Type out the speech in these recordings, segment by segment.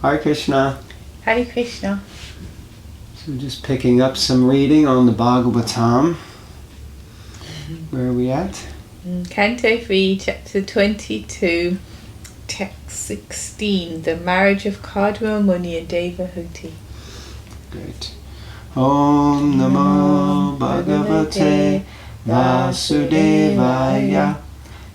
Hare Krishna. Hare Krishna. So just picking up some reading on the Bhagavatam. Where are we at? Canto 3, Chapter 22, Text 16, The Marriage of Kadma Muni and Devahuti. Great. Om Namo Bhagavate Vasudevaya.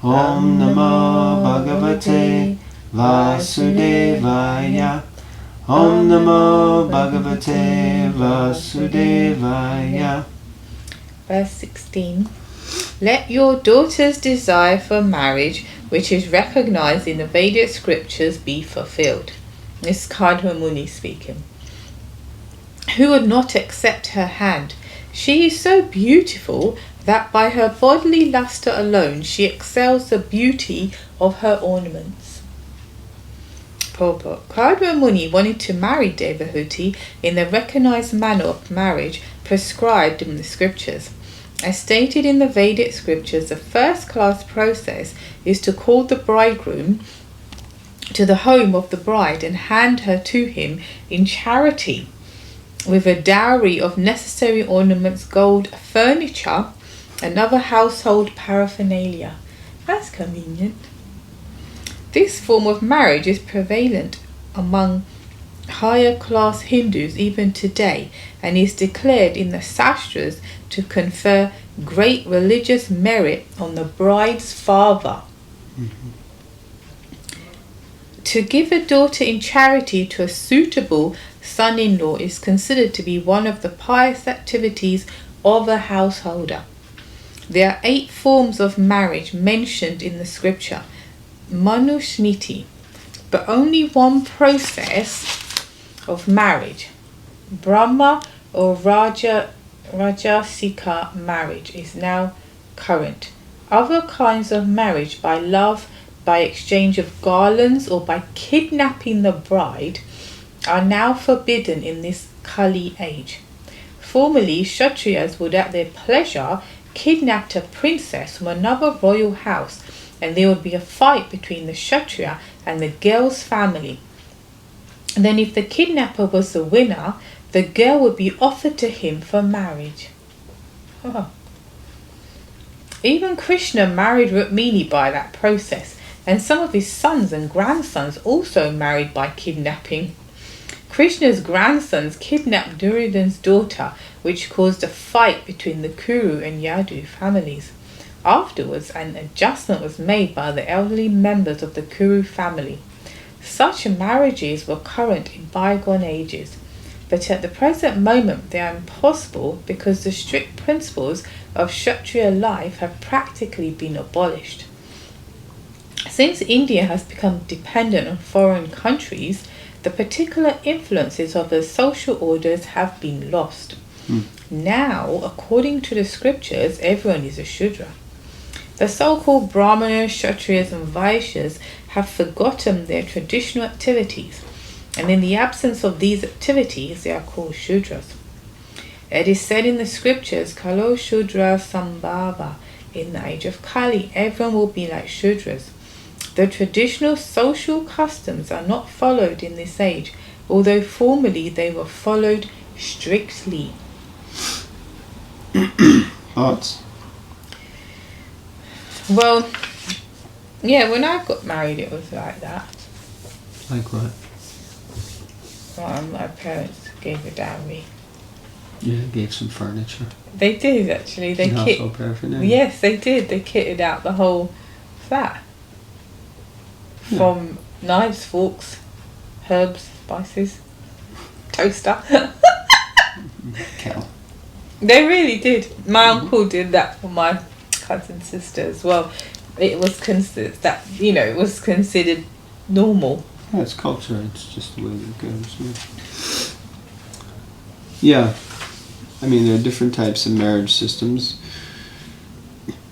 Om Namo Bhagavate Vasudevaya. Om Namo Bhagavate Vasudevaya. Verse 16. Let your daughter's desire for marriage, which is recognized in the Vedic scriptures, be fulfilled. This is Kadma Muni speaking. Who would not accept her hand? She is so beautiful that by her bodily luster alone she excels the beauty of her ornaments. Purport. Kadma Muni wanted to marry Devahuti in the recognized manner of marriage prescribed in the scriptures. As stated in the Vedic scriptures, the first-class process is to call the bridegroom to the home of the bride and hand her to him in charity with a dowry of necessary ornaments, gold, furniture, and other household paraphernalia. That's convenient. This form of marriage is prevalent among higher class Hindus even today and is declared in the Sastras to confer great religious merit on the bride's father. To give a daughter in charity to a suitable son-in-law is considered to be one of the pious activities of a householder. There are 8 forms of marriage mentioned in the scripture, Manusmriti, but only one process of marriage, Brahma or Rajasika marriage, is now current. Other kinds of marriage by love, by exchange of garlands, or by kidnapping the bride are now forbidden in this Kali age. Formerly, Kshatriyas would at their pleasure kidnap a princess from another royal house, and there would be a fight between the Kshatriya and the girl's family. And then if the kidnapper was the winner, the girl would be offered to him for marriage. Even Krishna married Rukmini by that process, and some of his sons and grandsons also married by kidnapping. Krishna's grandsons kidnapped Duryodhana's daughter, which caused a fight between the Kuru and Yadu families. Afterwards, an adjustment was made by the elderly members of the Kuru family. Such marriages were current in bygone ages, but at the present moment they are impossible because the strict principles of Kshatriya life have practically been abolished. Since India has become dependent on foreign countries, the particular influences of the social orders have been lost. Now, according to the scriptures, everyone is a Shudra. The so-called Brahmanas, Kshatriyas and Vaishyas have forgotten their traditional activities, and in the absence of these activities they are called Shudras. It is said in the scriptures, Kalo Shudra Sambhava, in the age of Kali, everyone will be like Shudras. The traditional social customs are not followed in this age, although formerly they were followed strictly. Thoughts? Well, yeah, when I got married it was like that. Like what? My parents gave a dowry. Yeah, gave some furniture. They did actually. They household paraphernalia. Yes, they did. They kitted out the whole flat. Yeah. From knives, forks, herbs, spices, toaster. Kettle. They really did. My uncle did that for my cousin sister as well. It was considered that, it was considered normal. Yeah, it's culture. It's just the way that it goes. Yeah. I mean, there are different types of marriage systems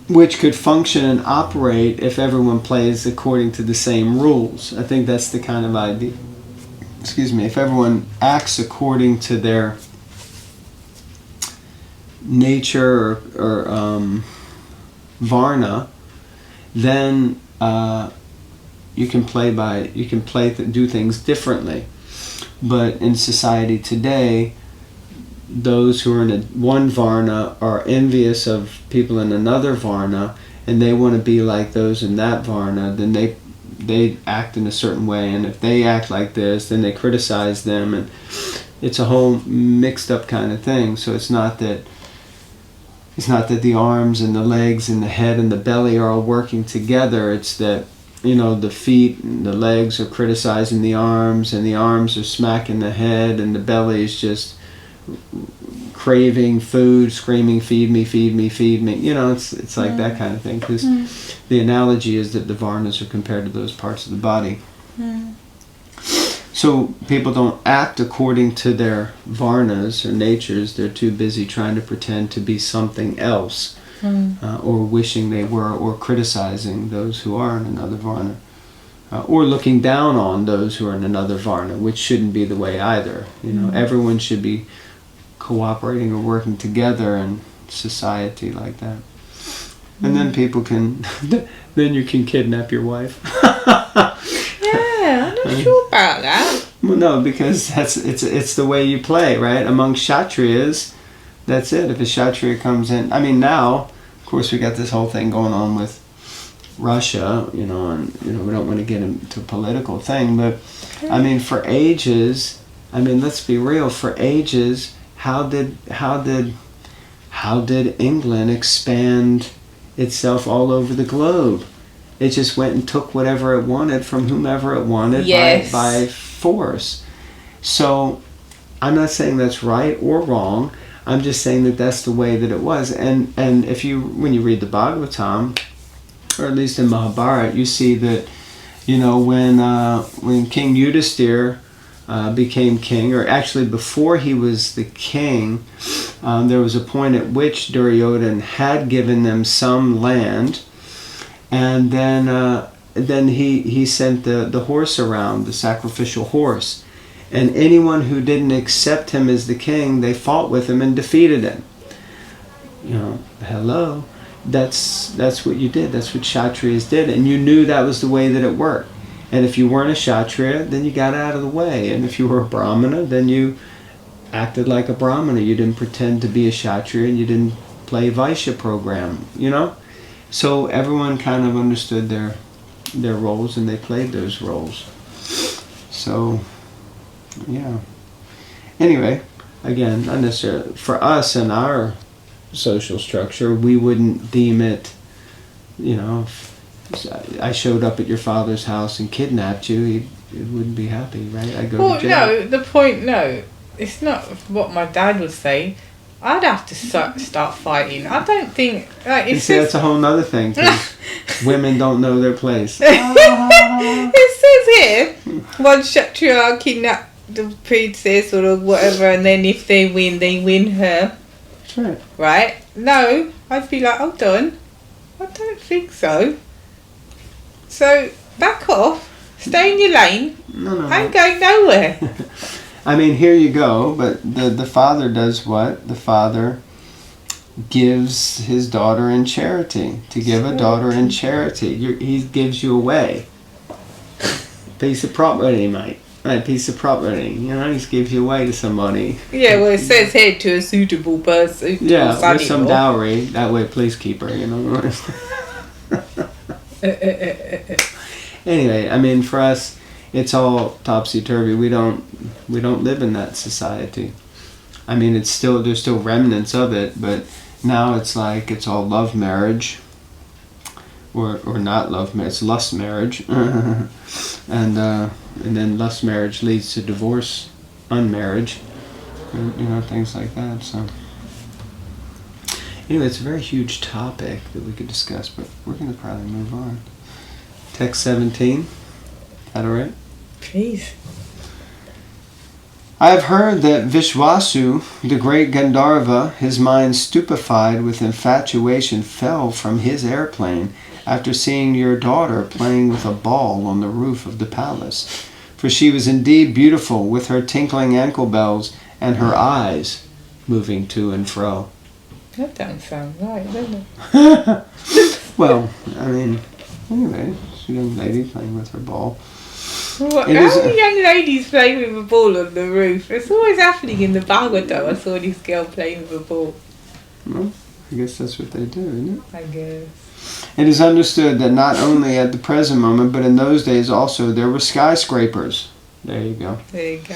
which could function and operate if everyone plays according to the same rules. I think that's the kind of idea. If everyone acts according to their nature or varna, then you can do things differently. But in society today, those who are in one varna are envious of people in another varna, and they want to be like those in that varna. Then they act in a certain way, and if they act like this, then they criticize them, and it's a whole mixed up kind of thing. So it's not that the arms and the legs and the head and the belly are all working together. It's that, the feet and the legs are criticizing the arms, and the arms are smacking the head, and the belly is just craving food, screaming, feed me, feed me, feed me. It's like that kind of thing, because the analogy is that the varnas are compared to those parts of the body. So people don't act according to their varnas or natures. They're too busy trying to pretend to be something else, or wishing they were, or criticizing those who are in another varna, or looking down on those who are in another varna, which shouldn't be the way either. Everyone should be cooperating or working together in society like that. And then people can, then you can kidnap your wife. Yeah, I'm not sure about that. Well, no, because it's the way you play, right? Among Kshatriyas, that's it. If a Kshatriya comes in, now, of course, we got this whole thing going on with Russia, and we don't want to get into a political thing, but for ages, let's be real. For ages, how did England expand itself all over the globe? It just went and took whatever it wanted from whomever it wanted, by force. So I'm not saying that's right or wrong. I'm just saying that that's the way that it was. And when you read the Bhagavatam, or at least in Mahabharata, you see that when King Yudhisthira became king, or actually before he was the king, there was a point at which Duryodhana had given them some land. And then he sent the horse around, the sacrificial horse. And anyone who didn't accept him as the king, they fought with him and defeated him. Hello. That's what you did. That's what Kshatriyas did. And you knew that was the way that it worked. And if you weren't a Kshatriya, then you got out of the way. And if you were a Brahmana, then you acted like a Brahmana. You didn't pretend to be a Kshatriya, and you didn't play Vaishya program, So everyone kind of understood their roles, and they played those roles. So, yeah. Anyway, again, not necessarily for us in our social structure, we wouldn't deem it, if I showed up at your father's house and kidnapped you, he wouldn't be happy, right? I'd go to jail. It's not what my dad would say. I'd have to start fighting. I don't think... that's a whole nother thing, because women don't know their place. It says here, one Kshatriya kidnapped the princess or whatever, and then if they win her. That's right. Right? No, I'd be like, hold on. I don't think so. So, back off. Stay in your lane. No. I ain't going nowhere. Here you go, but the father does what? The father gives his daughter in charity. To give a daughter in charity, he gives you away. Piece of property, mate. Right, piece of property. He just gives you away to somebody. Yeah, well, it says here to a suitable person. Yeah, with some dowry. That way, please keep her. Anyway, for us, it's all topsy-turvy. We don't live in that society. There's still remnants of it, but now it's like it's all love marriage, or not love marriage. It's lust marriage, and then lust marriage leads to divorce, unmarriage, things like that. So anyway, it's a very huge topic that we could discuss, but we're going to probably move on. Text 17. Is that all right? Please. I have heard that Vishwasu, the great Gandharva, his mind stupefied with infatuation, fell from his airplane after seeing your daughter playing with a ball on the roof of the palace. For she was indeed beautiful, with her tinkling ankle bells and her eyes moving to and fro. That don't sound right, does it? Well, anyway, she's a young lady playing with her ball. How many young ladies playing with a ball on the roof? It's always happening in the Bhagavatam. I saw this girl playing with a ball. Well, I guess that's what they do, isn't it? I guess. It is understood that not only at the present moment, but in those days also, there were skyscrapers. There you go. There you go.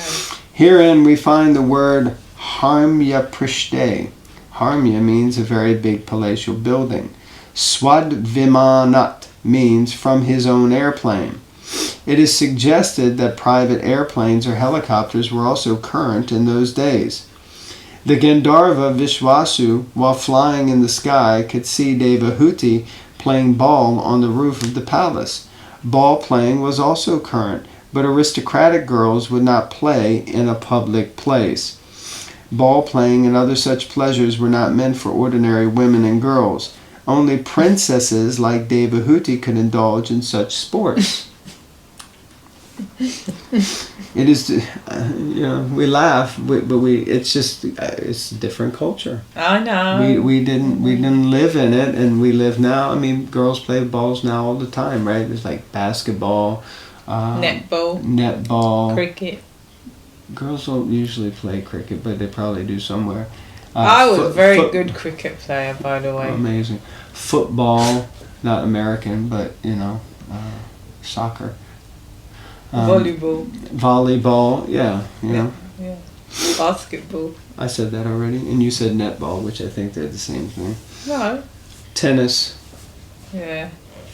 Herein we find the word Harmya Prishte. Harmya means a very big palatial building. Swadvimanat means from his own airplane. It is suggested that private airplanes or helicopters were also current in those days. The Gandharva Vishwasu, while flying in the sky, could see Devahuti playing ball on the roof of the palace. Ball playing was also current, but aristocratic girls would not play in a public place. Ball playing and other such pleasures were not meant for ordinary women and girls. Only princesses like Devahuti could indulge in such sports. It is, we laugh, but it's a different culture. I know. We didn't live in it, and we live now. I mean, girls play balls now all the time, right? There's like basketball, netball, cricket. Girls don't usually play cricket, but they probably do somewhere. I was a very good cricket player, by the way. Amazing. Football, not American, but soccer. Volleyball, yeah. Basketball. I said that already, and you said netball, which I think they're the same thing. No. Tennis. Yeah.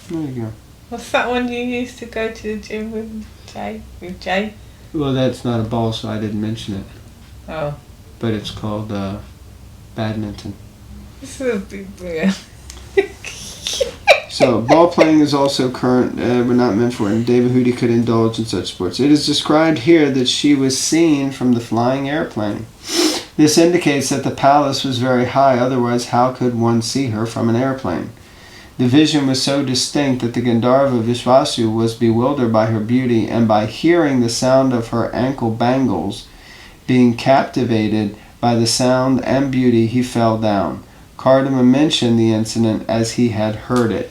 There you go. What's that one you used to go to the gym with, Jay? Well, that's not a ball, so I didn't mention it. Oh. But it's called badminton. This is a big yeah. So, ball playing is also current, but not meant for it, and Devahuti could indulge in such sports. It is described here that she was seen from the flying airplane. This indicates that the palace was very high, otherwise how could one see her from an airplane? The vision was so distinct that the Gandharva Vishwasu was bewildered by her beauty, and by hearing the sound of her ankle bangles, being captivated by the sound and beauty, he fell down. Kardama mentioned the incident as he had heard it.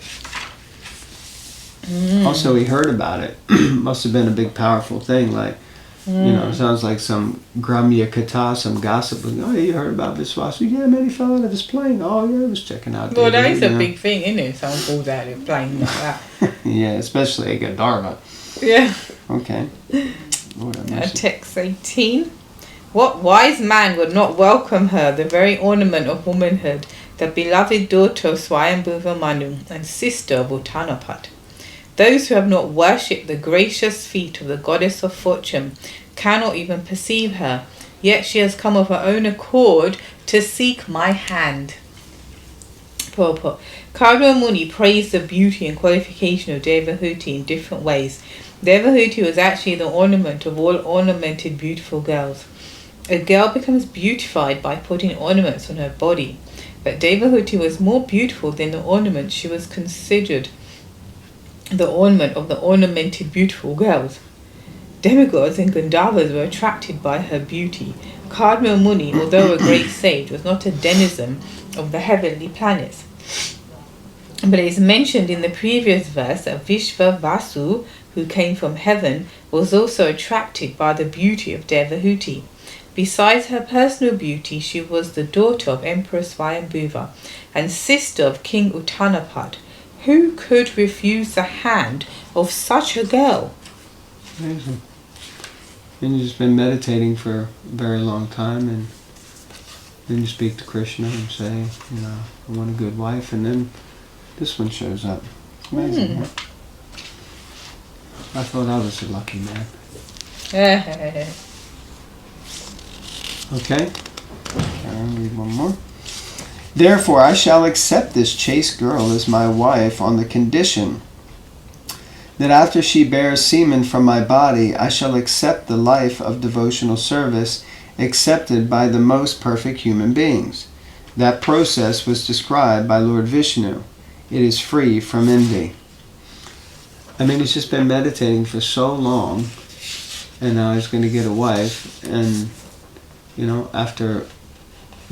Also, he heard about it. Must have been a big, powerful thing. Like, it sounds like some Gramya Katha, some gossip. Oh, yeah, you heard about Vishwasu? Yeah, man, he fell out of his plane. Oh, yeah, I was checking out. Well, that is a big thing, isn't it? Someone falls out of a plane like that. Yeah, especially a Gandharva. Yeah. Okay. Text 18. What wise man would not welcome her, the very ornament of womanhood, the beloved daughter of Swayambhuva Manu and sister of Uttanapat? Those who have not worshipped the gracious feet of the goddess of fortune cannot even perceive her, yet she has come of her own accord to seek my hand. Purport. Kardama Muni praised the beauty and qualification of Devahuti in different ways. Devahuti was actually the ornament of all ornamented beautiful girls. A girl becomes beautified by putting ornaments on her body, but Devahuti was more beautiful than the ornament. She was considered the ornament of the ornamented beautiful girls. Demigods and Gandharvas were attracted by her beauty. Kardama Muni, although a great sage, was not a denizen of the heavenly planets. But it is mentioned in the previous verse that Vishva Vasu, who came from heaven, was also attracted by the beauty of Devahuti. Besides her personal beauty, she was the daughter of Emperor Swayambhuva and sister of King Uttanapat. Who could refuse the hand of such a girl? Amazing. And you've just been meditating for a very long time, and then you speak to Krishna and say, I want a good wife, and then this one shows up. It's amazing. Huh? I thought I was a lucky man. Okay. I'll read one more. Therefore, I shall accept this chaste girl as my wife on the condition that after she bears semen from my body, I shall accept the life of devotional service accepted by the most perfect human beings. That process was described by Lord Vishnu. It is free from envy. I mean, he's just been meditating for so long, and now he's going to get a wife, and, after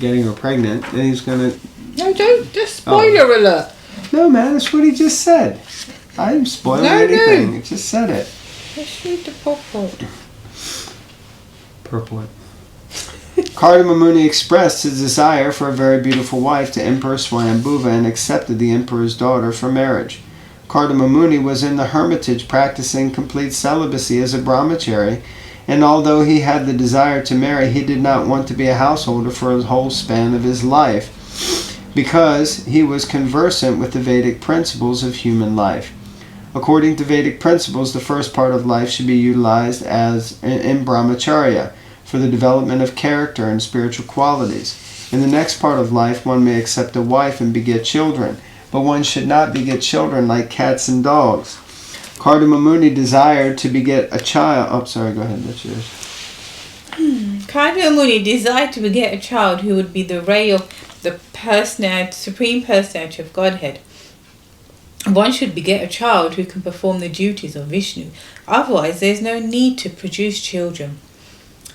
getting her pregnant, then he's going to... No, don't, just spoiler alert. No, man, that's what he just said. I didn't spoil anything. It just said it. Let's read the purport. Purport. Kardama Muni expressed his desire for a very beautiful wife to Emperor Swayambhuva and accepted the emperor's daughter for marriage. Kardama Muni was in the hermitage practicing complete celibacy as a brahmachari, and although he had the desire to marry, he did not want to be a householder for the whole span of his life, because he was conversant with the Vedic principles of human life. According to Vedic principles, the first part of life should be utilized as in brahmacharya, for the development of character and spiritual qualities. In the next part of life, one may accept a wife and beget children, but one should not beget children like cats and dogs. Kardama Muni desired to beget a child. Oh, sorry, go ahead, that's yours. Kardama Muni desired to beget a child who would be the ray of the Supreme Personality of Godhead. One should beget a child who can perform the duties of Vishnu. Otherwise, there is no need to produce children.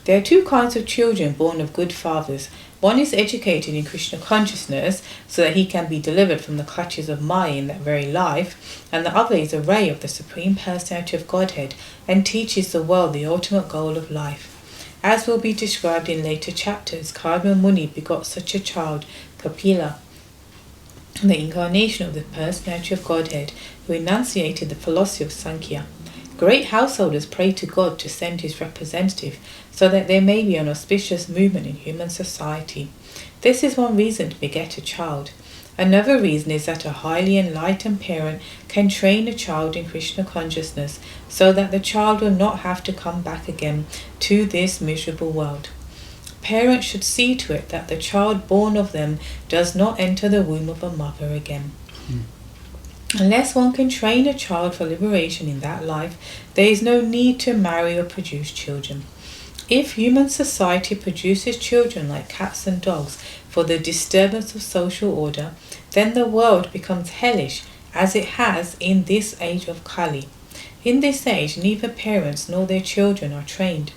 There are two kinds of children born of good fathers. One is educated in Krishna consciousness so that he can be delivered from the clutches of Maya in that very life, and the other is a ray of the Supreme Personality of Godhead and teaches the world the ultimate goal of life. As will be described in later chapters, Kardama Muni begot such a child, Kapila, the incarnation of the Personality of Godhead, who enunciated the philosophy of Sankhya. Great householders pray to God to send his representative so that there may be an auspicious movement in human society. This is one reason to beget a child. Another reason is that a highly enlightened parent can train a child in Krishna consciousness so that the child will not have to come back again to this miserable world. Parents should see to it that the child born of them does not enter the womb of a mother again. Unless one can train a child for liberation in that life, there is no need to marry or produce children. If human society produces children like cats and dogs for the disturbance of social order, then the world becomes hellish, as it has in this age of Kali. In this age, neither parents nor their children are trained.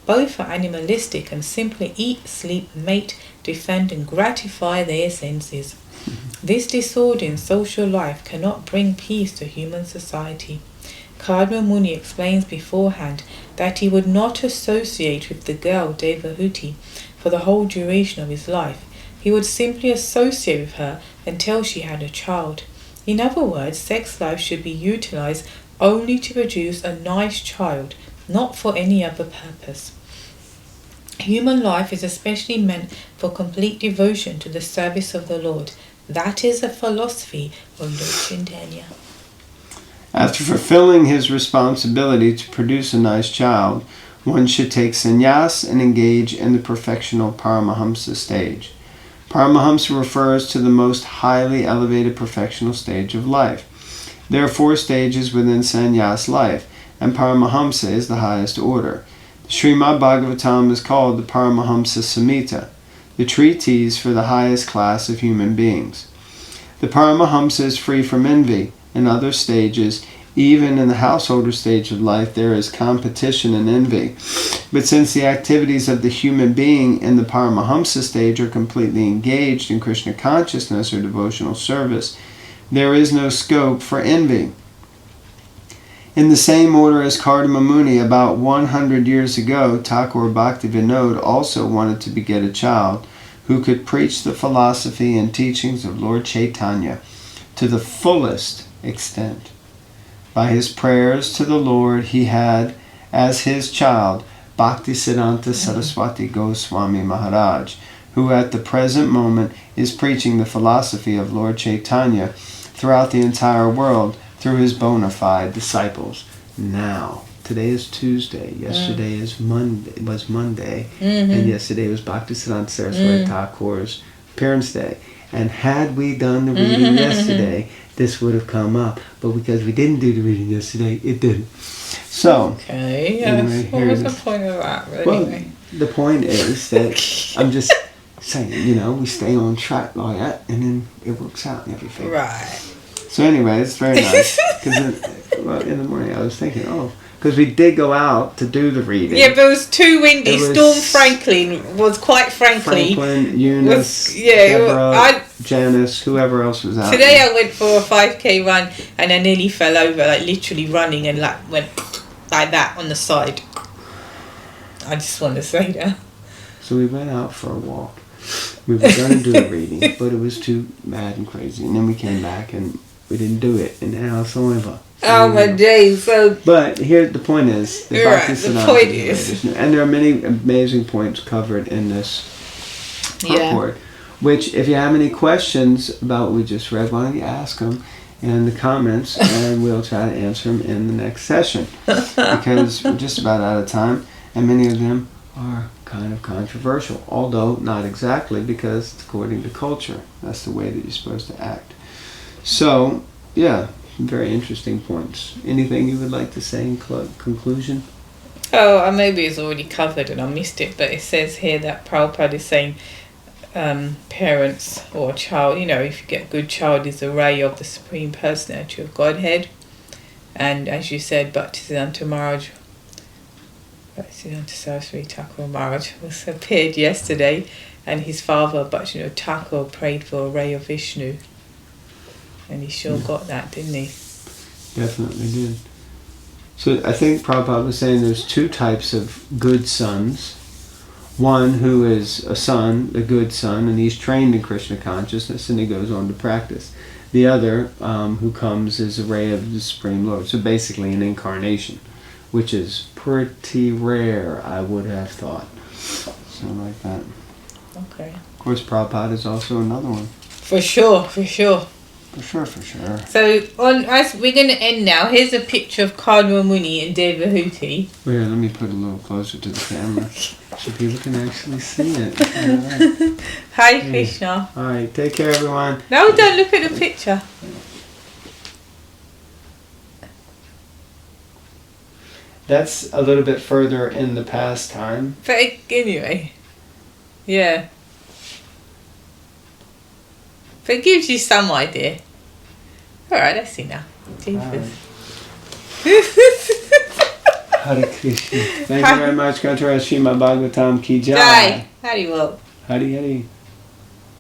Both are animalistic and simply eat, sleep, mate, defend and gratify their senses. This disorder in social life cannot bring peace to human society. Kardama Muni explains beforehand that he would not associate with the girl Devahuti for the whole duration of his life. He would simply associate with her until she had a child. In other words, sex life should be utilized only to produce a nice child, not for any other purpose. Human life is especially meant for complete devotion to the service of the Lord. That is the philosophy of Lord Chaitanya. After fulfilling his responsibility to produce a nice child, one should take sannyas and engage in the perfectional Paramahamsa stage. Paramahamsa refers to the most highly elevated perfectional stage of life. There are 4 stages within sannyas life, and Paramahamsa is the highest order. The Srimad Bhagavatam is called the Paramahamsa Samhita, the treatise for the highest class of human beings. The Paramahamsa is free from envy. In other stages, even in the householder stage of life, there is competition and envy. But since the activities of the human being in the Paramahamsa stage are completely engaged in Krishna consciousness or devotional service, there is no scope for envy. In the same order as Kardama Muni, about 100 years ago, Thakur Bhaktivedanta also wanted to beget a child who could preach the philosophy and teachings of Lord Chaitanya to the fullest extent. By his prayers to the Lord, he had, as his child, Bhaktisiddhanta Saraswati Goswami Maharaj, who at the present moment is preaching the philosophy of Lord Chaitanya throughout the entire world through his bona fide disciples. Now, today is Tuesday. Yesterday was Monday, and yesterday was Bhaktisiddhanta Saraswati Thakur's Parents' Day. And had we done the reading yesterday, this would have come up. But because we didn't do the reading yesterday, it didn't. So, okay, yes. Anyway, what was the point of that? Anyway? Well, the point is that I'm just saying, we stay on track like that, and then it works out and everything. Right. So anyway, it's very nice. Because in the morning I was thinking, because we did go out to do the reading. Yeah, but it was too windy. Storm Franklin was quite frankly... Franklin, Eunice, Deborah, Janice, whoever else was out. Today I went for a 5k run and I nearly fell over, like literally running, and went... like that on the side. I just want to say that. So we went out for a walk. We were going to do a reading, but it was too mad and crazy. And then we came back and we didn't do it. And now it's over. Oh my days! So, but here the point is, the you're right. Bhakti The point is, and there are many amazing points covered in this report. Which, if you have any questions about what we just read, why don't you ask them in the comments, and we'll try to answer them in the next session. Because we're just about out of time, and many of them are kind of controversial, although not exactly, because it's according to culture. That's the way that you're supposed to act. So, yeah, very interesting points. Anything you would like to say in conclusion? Oh, maybe it's already covered and I missed it, but it says here that Prabhupada is saying parents or a child, if you get a good child, is a ray of the Supreme Personality of Godhead. And as you said, Bhaktivedanta Saraswati Thakur Maharaj was appeared yesterday, and his father, Bhaktivinoda Thakur, prayed for a ray of Vishnu. And he sure got that, didn't he? Definitely did. So I think Prabhupada was saying there's two types of good sons. One who is a son, a good son, and he's trained in Krishna consciousness and he goes on to practice. The other who comes is a ray of the Supreme Lord. So basically an incarnation, which is pretty rare, I would have thought. Something like that. Okay. Of course, Prabhupada is also another one. For sure. For sure. So, as we're going to end now, here's a picture of Kadma Muni and Devahuti. Well, here, let me put it a little closer to the camera so people can actually see it. Hi, Krishna. All right, take care, everyone. No, don't look at the picture. That's a little bit further in the past time. But anyway, yeah. But it gives you some idea. Alright, let's see now. Jesus. Hare Krishna. Thank you very much. Go to our Srimad Bhagavatam Ki Jai. Jai. Hari Bol. Hari Hari.